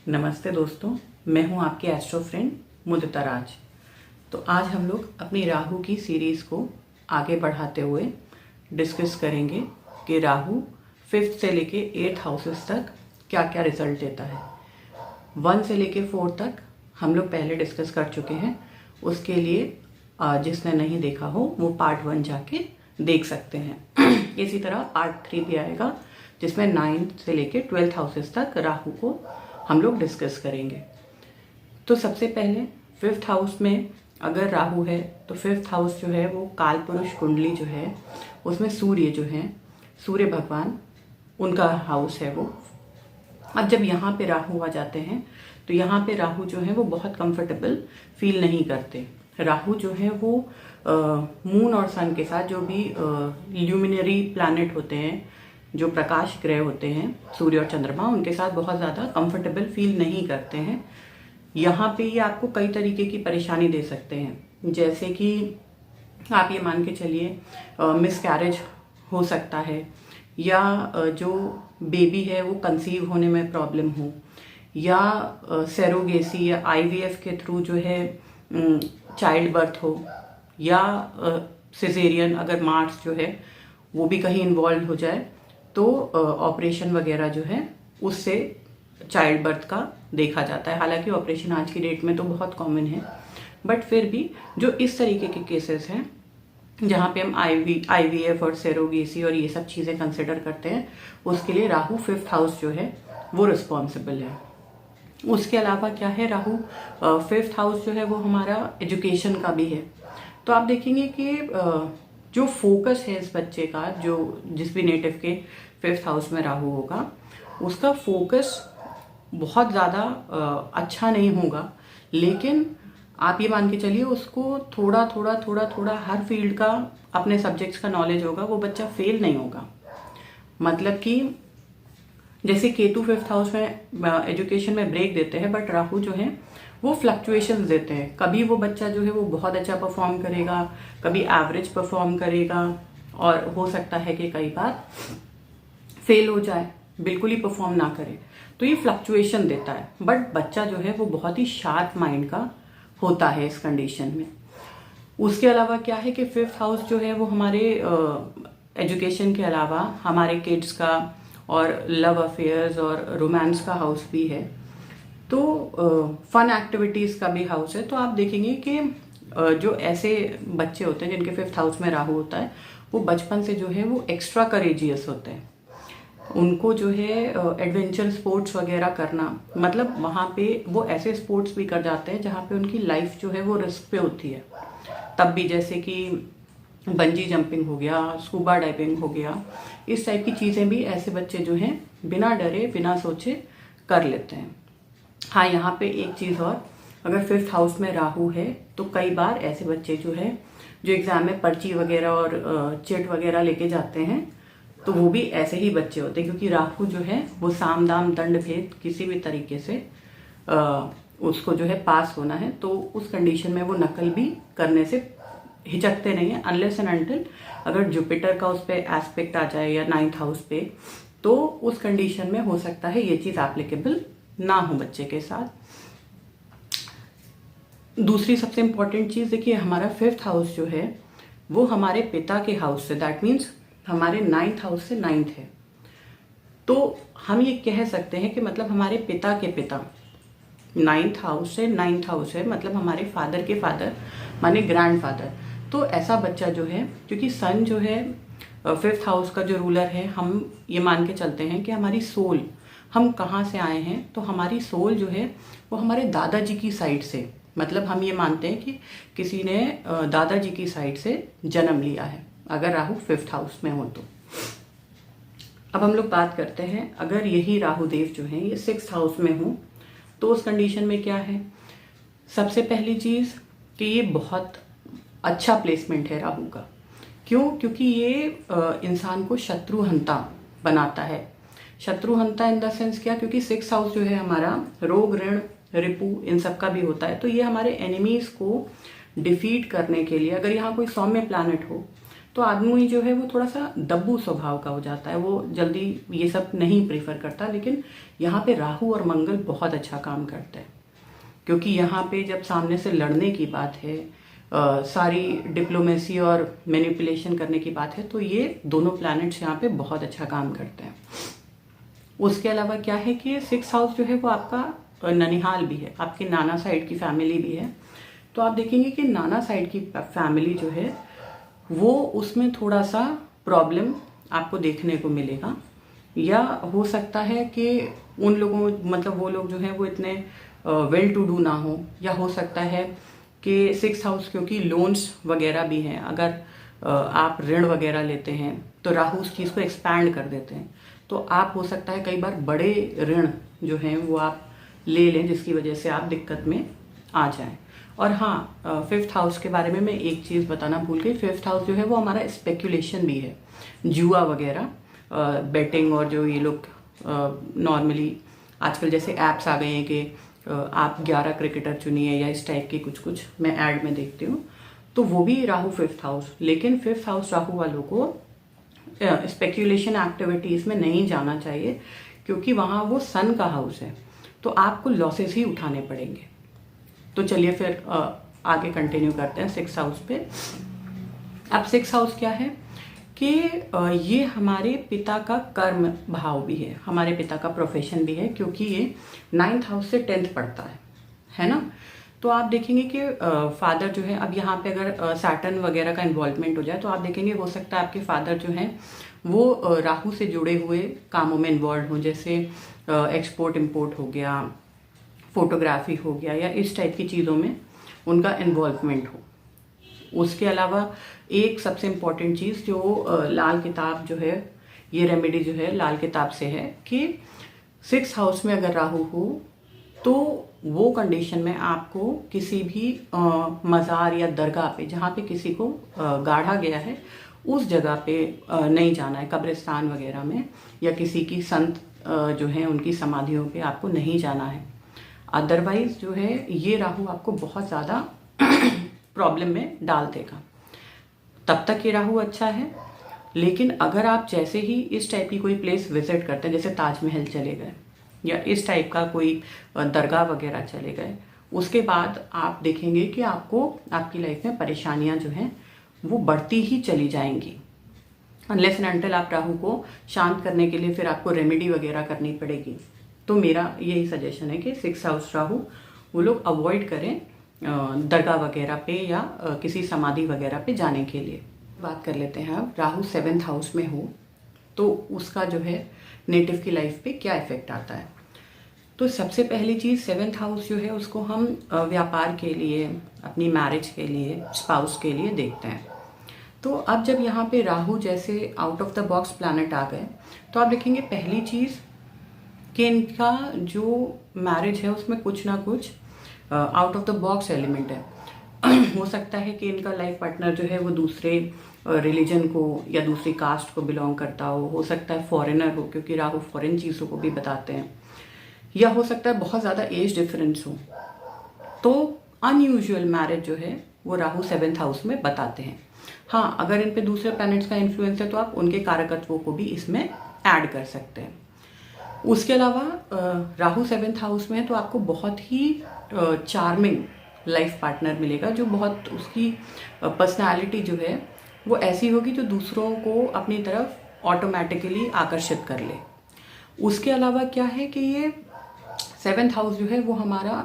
नमस्ते दोस्तों, मैं हूं आपकी एस्ट्रो फ्रेंड मुदिता राज। तो आज हम लोग अपनी राहु की सीरीज़ को आगे बढ़ाते हुए डिस्कस करेंगे कि राहु 5th से लेके 8th हाउसेस तक क्या क्या रिजल्ट देता है। 1 से लेके 4 तक हम लोग पहले डिस्कस कर चुके हैं। उसके लिए जिसने नहीं देखा हो वो पार्ट 1 जाके देख सकते हैं। इसी तरह पार्ट 3 भी आएगा जिसमें 9th से लेके 12th हाउसेस तक राहु को हम लोग डिस्कस करेंगे। तो सबसे पहले 5th हाउस में अगर राहु है तो 5th हाउस जो है वो कालपुरुष कुंडली जो है उसमें सूर्य जो है, सूर्य भगवान उनका हाउस है वो। अब जब यहाँ पे राहु आ जाते हैं तो यहाँ पे राहु जो है वो बहुत कंफर्टेबल फील नहीं करते। राहु जो है वो मून और सन के साथ जो भी ल्यूमिनरी प्लैनेट होते हैं, जो प्रकाश ग्रह होते हैं, सूर्य और चंद्रमा, उनके साथ बहुत ज़्यादा कंफर्टेबल फील नहीं करते हैं। यहाँ पे ये आपको कई तरीके की परेशानी दे सकते हैं, जैसे कि आप ये मान के चलिए मिसकैरेज हो सकता है, या जो बेबी है वो कंसीव होने में प्रॉब्लम हो, या सेरोगेसी या आईवीएफ के थ्रू जो है चाइल्ड बर्थ हो, या सिजेरियन अगर मार्स जो है वो भी कहीं इन्वॉल्व हो जाए तो ऑपरेशन वगैरह जो है उससे चाइल्ड बर्थ का देखा जाता है। हालांकि ऑपरेशन आज की डेट में तो बहुत कॉमन है, बट फिर भी जो इस तरीके के केसेस हैं जहाँ पे हम आईवीएफ और सेरोगेसी और ये सब चीज़ें कंसिडर करते हैं, उसके लिए राहु 5th हाउस जो है वो रिस्पॉन्सिबल है। उसके अलावा क्या है, राहु 5th हाउस जो है वो हमारा एजुकेशन का भी है। तो आप देखेंगे कि जो फोकस है इस बच्चे का, जो जिस भी नेटिव के 5th हाउस में राहु होगा, उसका फोकस बहुत ज़्यादा अच्छा नहीं होगा, लेकिन आप ये मान के चलिए उसको थोड़ा हर फील्ड का अपने सब्जेक्ट्स का नॉलेज होगा, वो बच्चा फेल नहीं होगा। मतलब कि जैसे केतु 5th हाउस में एजुकेशन में ब्रेक देते हैं, बट राहु जो है वो फ्लक्चुएशंस देते हैं। कभी वो बच्चा जो है वो बहुत अच्छा परफॉर्म करेगा, कभी एवरेज परफॉर्म करेगा, और हो सकता है कि कई बार फेल हो जाए, बिल्कुल ही परफॉर्म ना करे। तो ये फ्लक्चुएशन देता है, बट बच्चा जो है वो बहुत ही शार्प माइंड का होता है इस कंडीशन में। उसके अलावा क्या है कि 5th हाउस जो है वो हमारे एजुकेशन के अलावा हमारे किड्स का और लव अफेयर्स और रोमांस का हाउस भी है, तो फन एक्टिविटीज़ का भी हाउस है। तो आप देखेंगे कि जो ऐसे बच्चे होते हैं जिनके 5th हाउस में राहु होता है, वो बचपन से जो है वो एक्स्ट्रा करेजियस होते हैं। उनको जो है एडवेंचर स्पोर्ट्स वगैरह करना, मतलब वहाँ पे वो ऐसे स्पोर्ट्स भी कर जाते हैं जहाँ पे उनकी लाइफ जो है वो रिस्क पे होती है। तब भी जैसे कि बंजी जंपिंग हो गया, स्कूबा डाइविंग हो गया, इस टाइप की चीज़ें भी ऐसे बच्चे जो हैं बिना डरे बिना सोचे कर लेते हैं। हाँ, यहाँ पे एक चीज़ और, अगर 5th हाउस में राहु है तो कई बार ऐसे बच्चे जो है जो एग्ज़ाम में पर्ची वगैरह और चिट वगैरह लेके जाते हैं, तो वो भी ऐसे ही बच्चे होते हैं, क्योंकि राहु जो है वो साम दाम दंड भेद किसी भी तरीके से उसको जो है पास होना है, तो उस कंडीशन में वो नकल भी करने से हिचकते नहीं है, अनलेस एंड अनटिल अगर जुपिटर का उस पर एस्पेक्ट आ जाए या 9th हाउस पे, तो उस कंडीशन में हो सकता है ये चीज़ एप्लीकेबल ना हो बच्चे के साथ। दूसरी सबसे इम्पॉर्टेंट चीज़ देखिए, हमारा 5th हाउस जो है वो हमारे पिता के हाउस से, दैट मीन्स हमारे 9th हाउस से 9th है। तो हम ये कह सकते हैं कि मतलब हमारे पिता के पिता 9th हाउस से 9th हाउस है, मतलब हमारे फादर के फादर माने ग्रैंड फादर। तो ऐसा बच्चा जो है, क्योंकि सन जो है 5th हाउस का जो रूलर है, हम ये मान के चलते हैं कि हमारी सोल, हम कहाँ से आए हैं, तो हमारी सोल जो है वो हमारे दादाजी की साइड से, मतलब हम ये मानते हैं कि किसी ने दादाजी की साइड से जन्म लिया है, अगर राहु 5th हाउस में हो तो। अब हम लोग बात करते हैं, अगर यही राहु देव जो है ये 6th हाउस में हो तो उस कंडीशन में क्या है। सबसे पहली चीज़ कि ये बहुत अच्छा प्लेसमेंट है राहु का। क्यों? क्योंकि ये इंसान को शत्रुहंता बनाता है। शत्रुहंता इन द सेंस क्या, क्योंकि 6th हाउस जो है हमारा रोग ऋण रिपु इन सब का भी होता है। तो ये हमारे एनिमीज को डिफीट करने के लिए, अगर यहाँ कोई सौम्य प्लैनेट हो तो आदमी जो है वो थोड़ा सा दब्बू स्वभाव का हो जाता है, वो जल्दी ये सब नहीं प्रेफर करता। लेकिन यहाँ पे राहु और मंगल बहुत अच्छा काम करते हैं, क्योंकि यहाँ पे जब सामने से लड़ने की बात है, सारी डिप्लोमेसी और मैनिपुलेशन करने की बात है, तो ये दोनों प्लैनेट्स यहाँ पे बहुत अच्छा काम करते हैं। उसके अलावा क्या है कि 6th हाउस जो है वो आपका ननिहाल भी है, आपके नाना साइड की फैमिली भी है। तो आप देखेंगे कि नाना साइड की फैमिली जो है वो उसमें थोड़ा सा प्रॉब्लम आपको देखने को मिलेगा, या हो सकता है कि उन लोगों मतलब वो लोग जो हैं वो इतने वेल टू डू ना हो, या हो सकता है कि 6th हाउस क्योंकि लोन्स वगैरह भी हैं, अगर आप ऋण वगैरह लेते हैं तो राहु उस चीज़ को एक्सपैंड कर देते हैं। तो आप हो सकता है कई बार बड़े ऋण जो हैं वो आप ले लें, जिसकी वजह से आप दिक्कत में आ जाएं। और हाँ, 5th हाउस के बारे में मैं एक चीज़ बताना भूल गई। 5th हाउस जो है वो हमारा स्पेकुलेशन भी है, जुआ वगैरह, बेटिंग, और जो ये लोग नॉर्मली आजकल जैसे ऐप्स आ गए हैं कि आप 11 क्रिकेटर चुनिए या इस टाइप की कुछ मैं ऐड में देखती हूँ, तो वो भी राहु 5th हाउस। लेकिन 5th हाउस राहु वालों को स्पेक्यूलेशन एक्टिविटीज़ में नहीं जाना चाहिए, क्योंकि वहाँ वो सन का हाउस है, तो आपको लॉसेस ही उठाने पड़ेंगे। तो चलिए फिर आगे कंटिन्यू करते हैं 6th हाउस पे। अब 6th हाउस क्या है कि ये हमारे पिता का कर्म भाव भी है, हमारे पिता का प्रोफेशन भी है, क्योंकि ये 9th हाउस से 10th पड़ता है ना। तो आप देखेंगे कि फादर जो है, अब यहाँ पे अगर सैटर्न वगैरह का इन्वॉल्वमेंट हो जाए तो आप देखेंगे हो सकता है आपके फादर जो हैं वो राहु से जुड़े हुए कामों में इन्वॉल्व हों, जैसे एक्सपोर्ट इम्पोर्ट हो गया, फोटोग्राफी हो गया, या इस टाइप की चीज़ों में उनका इन्वॉल्वमेंट हो। उसके अलावा एक सबसे इम्पॉर्टेंट चीज़ जो लाल किताब जो है, ये रेमेडी जो है लाल किताब से है कि 6th हाउस में अगर राहु हो तो वो कंडीशन में आपको किसी भी मज़ार या दरगाह पे जहाँ पे किसी को गाढ़ा गया है उस जगह पे नहीं जाना है, कब्रिस्तान वगैरह में, या किसी की संत जो हैं उनकी समाधियों पे आपको नहीं जाना है। अदरवाइज जो है ये राहु आपको बहुत ज़्यादा प्रॉब्लम में डाल देगा। तब तक ये राहु अच्छा है, लेकिन अगर आप जैसे ही इस टाइप की कोई प्लेस विजिट करते हैं, जैसे ताजमहल चले गए या इस टाइप का कोई दरगाह वगैरह चले गए, उसके बाद आप देखेंगे कि आपको आपकी लाइफ में परेशानियां जो हैं वो बढ़ती ही चली जाएंगी, अनलेस एंड अनटिल आप राहु को शांत करने के लिए फिर आपको रेमेडी वगैरह करनी पड़ेगी। तो मेरा यही सजेशन है कि 6th हाउस राहु वो लोग अवॉइड करें दरगाह वगैरह पे या किसी समाधि वगैरह पे जाने के लिए। बात कर लेते हैं अब, राहु 7th हाउस में हो तो उसका जो है नेटिव की लाइफ पे क्या इफेक्ट आता है। तो सबसे पहली चीज़, 7th हाउस जो है उसको हम व्यापार के लिए, अपनी मैरिज के लिए, स्पाउस के लिए देखते हैं। तो अब जब यहाँ पे राहु जैसे out of the box planet आ गए, तो आप देखेंगे पहली चीज़ कि इनका जो मैरिज है उसमें कुछ ना कुछ out of the box element है। हो सकता है कि इनका लाइफ पार्टनर जो है वो दूसरे रिलीजन को या दूसरी कास्ट को बिलोंग करता हो सकता है फॉरेनर हो, क्योंकि राहु फॉरेन चीज़ों को भी बताते हैं, या हो सकता है बहुत ज़्यादा एज डिफरेंस हो। तो अनयूजुअल मैरिज जो है वो राहु 7th हाउस में बताते हैं। हाँ, अगर इन पे दूसरे प्लैनेट्स का इन्फ्लुएंस है तो आप उनके कारकत्वों को भी इसमें ऐड कर सकते हैं। उसके अलावा राहु 7th हाउस में है तो आपको बहुत ही चार्मिंग लाइफ पार्टनर मिलेगा, जो बहुत उसकी पर्सनालिटी जो है वो ऐसी होगी जो दूसरों को अपनी तरफ ऑटोमेटिकली आकर्षित कर ले। उसके अलावा क्या है कि ये 7th हाउस जो है वो हमारा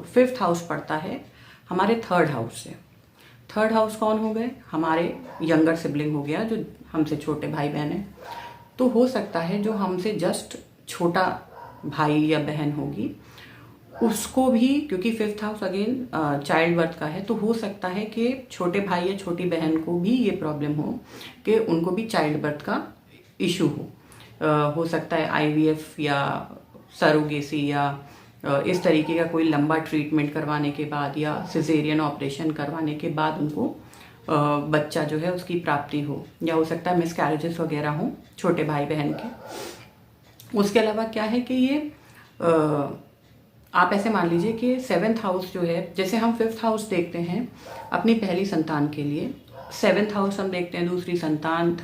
5th हाउस पड़ता है हमारे 3rd हाउस से। 3rd हाउस कौन हो गए? हमारे यंगर सिबलिंग हो गया, जो हमसे छोटे भाई बहन हैं। तो हो सकता है जो हमसे जस्ट छोटा भाई या बहन होगी उसको भी, क्योंकि 5th house again child birth का है, तो हो सकता है कि छोटे भाई या छोटी बहन को भी ये प्रॉब्लम हो कि उनको भी चाइल्ड बर्थ का इशू हो सकता है IVF या सरोगेसी या इस तरीके का कोई लंबा ट्रीटमेंट करवाने के बाद या सिजेरियन ऑपरेशन करवाने के बाद उनको बच्चा जो है उसकी प्राप्ति हो, या हो सकता है मिसकैरेजेस वगैरह हो छोटे भाई बहन के। उसके अलावा क्या है कि ये आप ऐसे मान लीजिए कि 7th हाउस जो है, जैसे हम 5th हाउस देखते हैं अपनी पहली संतान के लिए, 7th हाउस हम देखते हैं दूसरी संतान,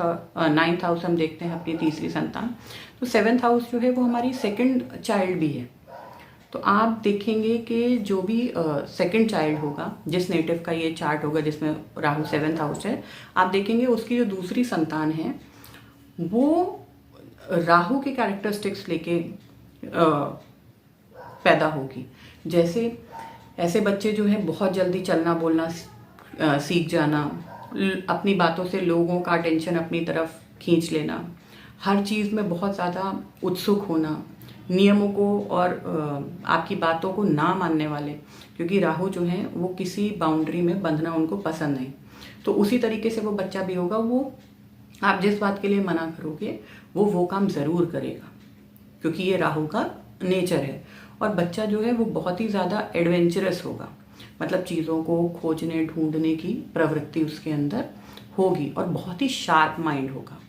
9th हाउस हम देखते हैं अपनी तीसरी संतान। तो 7th हाउस जो है वो हमारी सेकंड चाइल्ड भी है। तो आप देखेंगे कि जो भी सेकंड चाइल्ड होगा, जिस नेटिव का ये चार्ट होगा जिसमें राहु 7th हाउस है, आप देखेंगे उसकी जो दूसरी संतान है वो राहु के कैरेक्टरिस्टिक्स लेके पैदा होगी। जैसे ऐसे बच्चे जो हैं बहुत जल्दी चलना बोलना सीख जाना, अपनी बातों से लोगों का अटेंशन अपनी तरफ खींच लेना, हर चीज़ में बहुत ज़्यादा उत्सुक होना, नियमों को और आपकी बातों को ना मानने वाले, क्योंकि राहु जो हैं वो किसी बाउंड्री में बंधना उनको पसंद नहीं। तो उसी तरीके से वो बच्चा भी होगा, वो आप जिस बात के लिए मना करोगे वो काम ज़रूर करेगा, क्योंकि ये राहु का नेचर है। और बच्चा जो है वो बहुत ही ज़्यादा एडवेंचरस होगा, मतलब चीज़ों को खोजने ढूंढने की प्रवृत्ति उसके अंदर होगी, और बहुत ही शार्प माइंड होगा,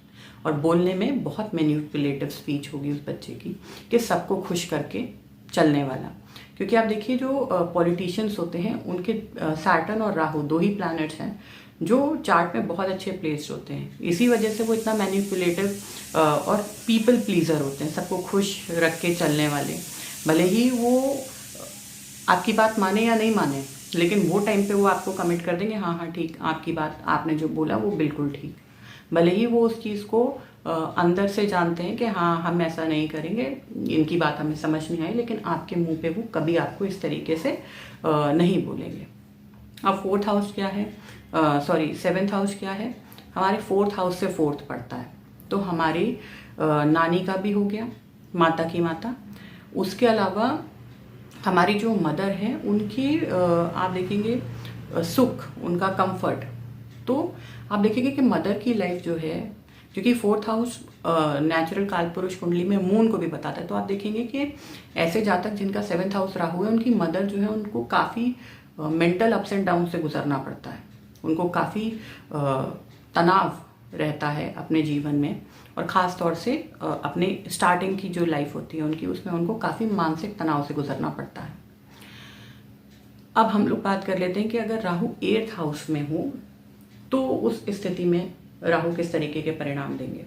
और बोलने में बहुत मैनिपुलेटिव स्पीच होगी उस बच्चे की, कि सबको खुश करके चलने वाला। क्योंकि आप देखिए जो पॉलिटिशियंस होते हैं उनके सैटर्न और राहु 2 ही प्लैनेट्स हैं जो चार्ट में बहुत अच्छे प्लेस्ड होते हैं। इसी वजह से वो इतना मैनिपुलेटिव और पीपल प्लीजर होते हैं, सबको खुश रख के चलने वाले। भले ही वो आपकी बात माने या नहीं माने, लेकिन वो टाइम पे वो आपको कमिट कर देंगे, हाँ हाँ ठीक, आपकी बात, आपने जो बोला वो बिल्कुल ठीक। भले ही वो उस चीज़ को अंदर से जानते हैं कि हाँ हम ऐसा नहीं करेंगे, इनकी बात हमें समझ नहीं आई, लेकिन आपके मुंह पे वो कभी आपको इस तरीके से नहीं बोलेंगे। अब 4th हाउस क्या है, 7th हाउस क्या है, हमारे 4th हाउस से 4th पड़ता है। तो हमारी नानी का भी हो गया, माता की माता। उसके अलावा हमारी जो मदर है उनकी आप देखेंगे सुख, उनका कंफर्ट। तो आप देखेंगे कि मदर की लाइफ जो है, क्योंकि 4th हाउस नेचुरल कालपुरुष कुंडली में मून को भी बताता है, तो आप देखेंगे कि ऐसे जातक जिनका 7th हाउस राहु है, उनकी मदर जो है उनको काफ़ी मेंटल अप्स एंड डाउन से गुजरना पड़ता है, उनको काफ़ी तनाव रहता है अपने जीवन में, और ख़ास तौर से अपने स्टार्टिंग की जो लाइफ होती है उनकी, उसमें उनको काफ़ी मानसिक तनाव से गुजरना पड़ता है। अब हम लोग बात कर लेते हैं कि अगर राहु 8th हाउस में हो तो उस स्थिति में राहु किस तरीके के परिणाम देंगे।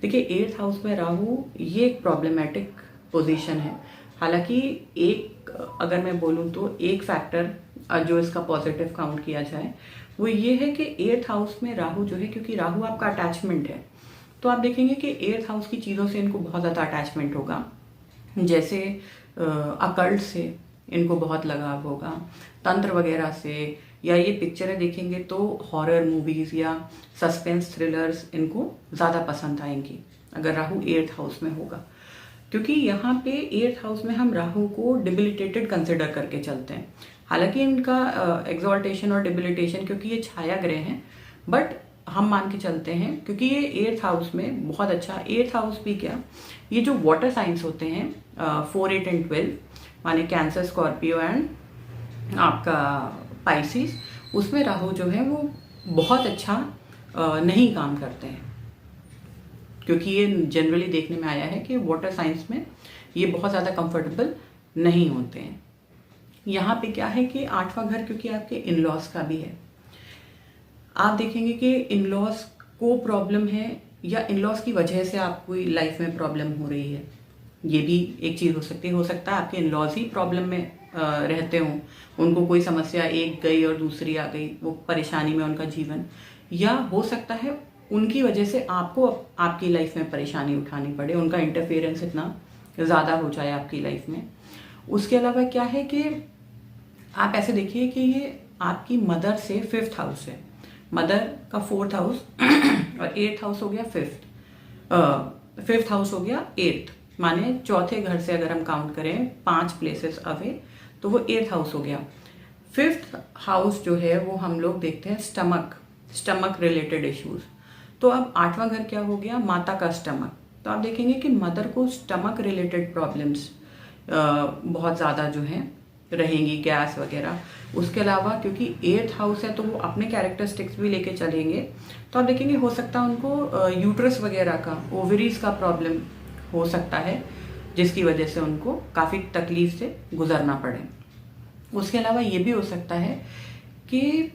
देखिए 8th हाउस में राहु ये एक प्रॉब्लमेटिक पोजीशन है। हालांकि एक, अगर मैं बोलूँ तो एक फैक्टर जो इसका पॉजिटिव काउंट किया जाए वो ये है कि 8th हाउस में राहु जो है, क्योंकि राहु आपका अटैचमेंट है, तो आप देखेंगे कि 8th हाउस की चीज़ों से इनको बहुत ज़्यादा अटैचमेंट होगा। जैसे अकल्ट से इनको बहुत लगाव होगा, तंत्र वगैरह से, या ये पिक्चरें देखेंगे तो हॉरर मूवीज़ या सस्पेंस थ्रिलर्स इनको ज़्यादा पसंद आएंगी अगर राहु 8th हाउस में होगा। क्योंकि यहाँ पे 8th हाउस में हम राहु को डिबिलिटेटेड कंसिडर करके चलते हैं। हालांकि इनका एग्जॉल्टेशन और डिबिलिटेशन, क्योंकि ये छाया ग्रह हैं, बट हम मान के चलते हैं क्योंकि ये 8th हाउस में बहुत अच्छा। 8th हाउस भी क्या, ये जो वाटर साइंस होते हैं 4, 8 एंड 12, माने कैंसर, स्कॉर्पियो एंड आपका पाइसिस, उसमें राहु जो है वो बहुत अच्छा नहीं काम करते हैं, क्योंकि ये जनरली देखने में आया है कि वाटर साइंस में ये बहुत ज़्यादा कंफर्टेबल नहीं होते हैं। यहाँ पे क्या है कि 8वां घर क्योंकि आपके इन लॉज का भी है, आप देखेंगे कि इन लॉज को प्रॉब्लम है या इन लॉज की वजह से आपको लाइफ में प्रॉब्लम हो रही है, ये भी एक चीज़ हो सकती है। हो सकता है आपके इन लॉज ही प्रॉब्लम में रहते हों, उनको कोई समस्या एक गई और दूसरी आ गई, वो परेशानी में उनका जीवन, या हो सकता है उनकी वजह से आपको आपकी लाइफ में परेशानी उठानी पड़े, उनका इंटरफेरेंस इतना ज़्यादा हो जाए आपकी लाइफ में। उसके अलावा क्या है कि आप ऐसे देखिए कि ये आपकी मदर से 5th हाउस है, मदर का 4th हाउस और 8th हाउस हो गया 5th हाउस हो गया 8th, माने चौथे घर से अगर हम काउंट करें 5 प्लेसेस अवे तो वो 8th हाउस हो गया। 5th हाउस जो है वो हम लोग देखते हैं स्टमक रिलेटेड इश्यूज। तो अब 8वां घर क्या हो गया, माता का स्टमक। तो आप देखेंगे कि मदर को स्टमक रिलेटेड प्रॉब्लम्स बहुत ज़्यादा जो हैं रहेंगी, गैस वगैरह। उसके अलावा क्योंकि 8th हाउस है तो वो अपने कैरेक्टरिस्टिक्स भी लेके चलेंगे, तो आप देखेंगे हो सकता है उनको यूट्रस वगैरह का, ओवरीज का प्रॉब्लम हो सकता है, जिसकी वजह से उनको काफ़ी तकलीफ से गुजरना पड़े। उसके अलावा ये भी हो सकता है कि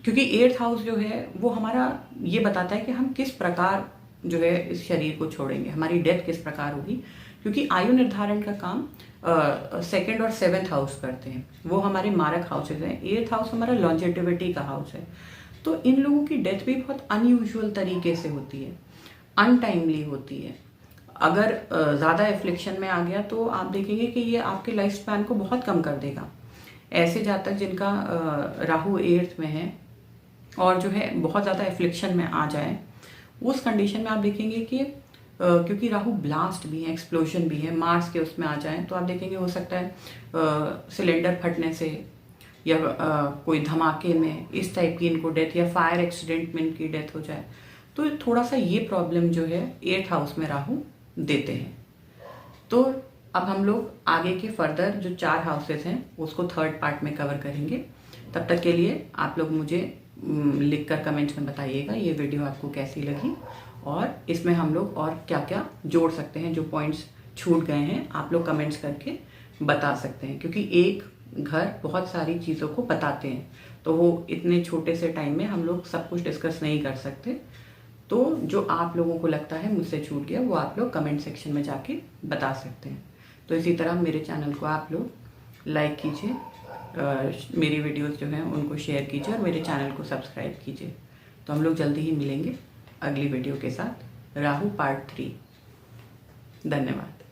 क्योंकि 8th हाउस जो है वो हमारा ये बताता है कि हम किस प्रकार जो है इस शरीर को छोड़ेंगे, हमारी डेथ किस प्रकार होगी। क्योंकि आयु निर्धारण का काम 2nd और 7th हाउस करते हैं, वो हमारे मारक हाउसेज हैं। 8th हाउस हमारा लॉन्जेटिविटी का हाउस है। तो इन लोगों की डेथ भी बहुत अनयूजुअल तरीके से होती है, अनटाइमली होती है। अगर ज़्यादा एफ्लिक्शन में आ गया तो आप देखेंगे कि ये आपके लाइफ स्पैन को बहुत कम कर देगा। ऐसे जातक जिनका राहु 8th में है और जो है बहुत ज़्यादा एफ्लिक्शन में आ जाए, उस कंडीशन में आप देखेंगे कि क्योंकि राहु ब्लास्ट भी है, एक्सप्लोजन भी है, मार्स के उसमें आ जाए, तो आप देखेंगे हो सकता है सिलेंडर फटने से या कोई धमाके में इस टाइप की इनको डेथ, या फायर एक्सीडेंट में इनकी डेथ हो जाए। तो थोड़ा सा ये प्रॉब्लम जो है 8th हाउस में राहु देते हैं। तो अब हम लोग आगे के फर्दर जो 4 हाउसेस हैं उसको 3rd पार्ट में कवर करेंगे। तब तक के लिए आप लोग मुझे लिखकर कमेंट्स में बताइएगा ये वीडियो आपको कैसी लगी, और इसमें हम लोग और क्या क्या जोड़ सकते हैं, जो पॉइंट्स छूट गए हैं आप लोग कमेंट्स करके बता सकते हैं। क्योंकि एक घर बहुत सारी चीज़ों को बताते हैं, तो वो इतने छोटे से टाइम में हम लोग सब कुछ डिस्कस नहीं कर सकते। तो जो आप लोगों को लगता है मुझसे छूट गया वो आप लोग कमेंट सेक्शन में जाके बता सकते हैं। तो इसी तरह मेरे चैनल को आप लोग लाइक कीजिए, मेरी वीडियोस जो हैं उनको शेयर कीजिए और मेरे चैनल को सब्सक्राइब कीजिए। तो हम लोग जल्दी ही मिलेंगे अगली वीडियो के साथ, राहु पार्ट 3। धन्यवाद।